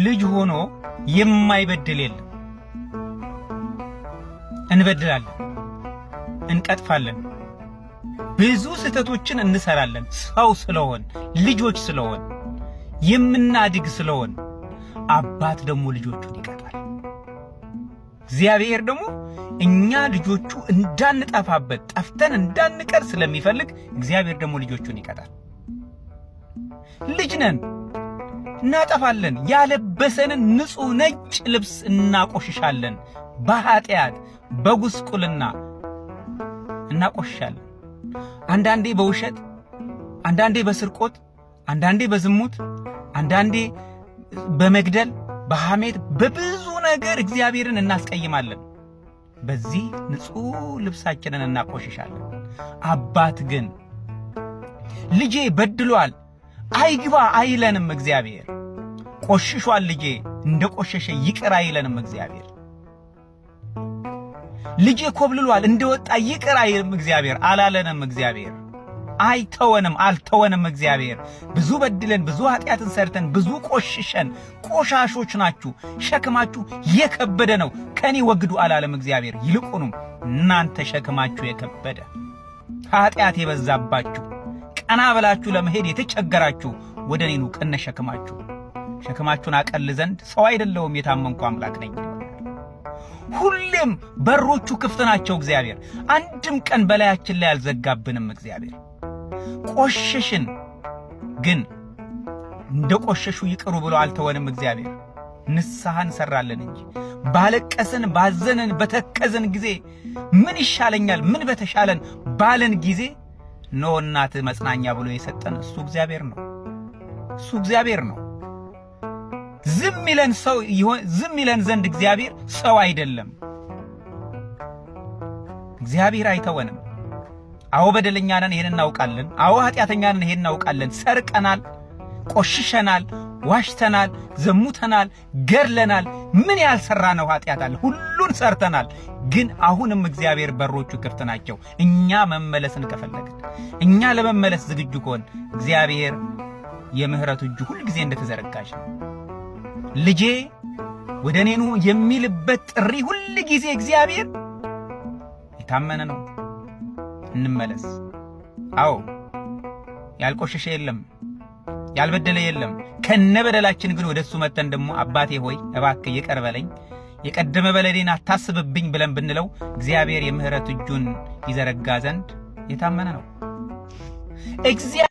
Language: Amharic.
ልጅ ሆኖ የማይበድል የለም። እንበድላለን፣ እንቀጥፋለን፣ ብዙ ስህተቶችን እንሰራለን። ሰው ስለሆን ልጆች ስለሆን የምናድግ ስለሆን አባት ደግሞ ልጆቹን ይቀጣል። እግዚአብሔር ደግሞ እኛ ልጆቹ እንዳንጠፋበት ጠፍተን እንዳንቀር ስለሚፈልግ እግዚአብሔር ደግሞ ልጆቹን ይቀጣል። ልጅ ነን፣ እናጠፋለን። ያለበሰንን ንጹህ ነጭ ልብስ እናቆሽሻለን። በኃጢአት በጉስቁልና እናቆሽሻለን። አንዳንዴ በውሸት፣ አንዳንዴ በስርቆት፣ አንዳንዴ በዝሙት፣ አንዳንዴ በመግደል፣ በሐሜት፣ በብዙ ነገር እግዚአብሔርን እናስቀይማለን። በዚህ ንጹህ ልብሳችንን እናቆሽሻለን። አባት ግን ልጄ በድሏል አይግባ አይለንም። እግዚአብሔር ቆሽሿል ልጄ እንደ ቆሸሸ ይቅር አይለንም። እግዚአብሔር ልጄ ኮብልሏል እንደወጣ ይቅር አይልም። እግዚአብሔር አላለንም። እግዚአብሔር አይተወንም፣ አልተወንም። እግዚአብሔር ብዙ በድለን ብዙ ኃጢአትን ሰርተን ብዙ ቆሽሸን ቆሻሾች ናችሁ፣ ሸክማችሁ የከበደ ነው ከኔ ወግዱ አላለም እግዚአብሔር። ይልቁንም እናንተ ሸክማችሁ የከበደ ኃጢአት የበዛባችሁ ቀና ብላችሁ ለመሄድ የተቸገራችሁ ወደ እኔ ኑ ከነ ሸክማችሁን አቀል ዘንድ ሰው አይደለሁም የታመንኩ አምላክ ነኝ። ሁሌም በሮቹ ክፍት ናቸው። እግዚአብሔር አንድም ቀን በላያችን ላይ አልዘጋብንም። እግዚአብሔር ቆሸሽን ግን እንደ ቆሸሹ ይቅሩ ብሎ አልተወንም። እግዚአብሔር ንስሐን ሰራለን እንጂ ባለቀስን ባዘንን በተከዘን ጊዜ ምን ይሻለኛል ምን በተሻለን ባለን ጊዜ ኖ እናት መጽናኛ ብሎ የሰጠን እሱ እግዚአብሔር ነው። እሱ እግዚአብሔር ነው። ዝም ይለን ዘንድ እግዚአብሔር ሰው አይደለም። እግዚአብሔር አይተወንም። አዎ በደለኛ ነን፣ ይሄን እናውቃለን። አዎ ኃጢአተኛ ነን፣ ይሄን እናውቃለን። ሰርቀናል፣ ቆሽሸናል፣ ዋሽተናል፣ ዘሙተናል፣ ገድለናል። ምን ያልሰራነው ኃጢአት አለ? ሁሉን ሰርተናል። ግን አሁንም እግዚአብሔር በሮቹ ክፍት ናቸው። እኛ መመለስን ከፈለግን፣ እኛ ለመመለስ ዝግጁ ከሆን እግዚአብሔር የምህረቱ እጁ ሁሉ ጊዜ እንደተዘረጋች ነው። ልጄ ወደ እኔ ኑ የሚልበት ጥሪ ሁሉ ጊዜ እግዚአብሔር የታመነ ነው። እንመለስ። አዎ ያልቆሸሸ የለም፣ ያልበደለ የለም። ከነበደላችን ግን ወደሱ መተን ደግሞ አባቴ ሆይ እባክህ ይቅር በለኝ የቀደመ በደሌን አታስብብኝ ብለን ብንለው እግዚአብሔር የምህረት እጁን ይዘረጋ ዘንድ የታመነ ነው።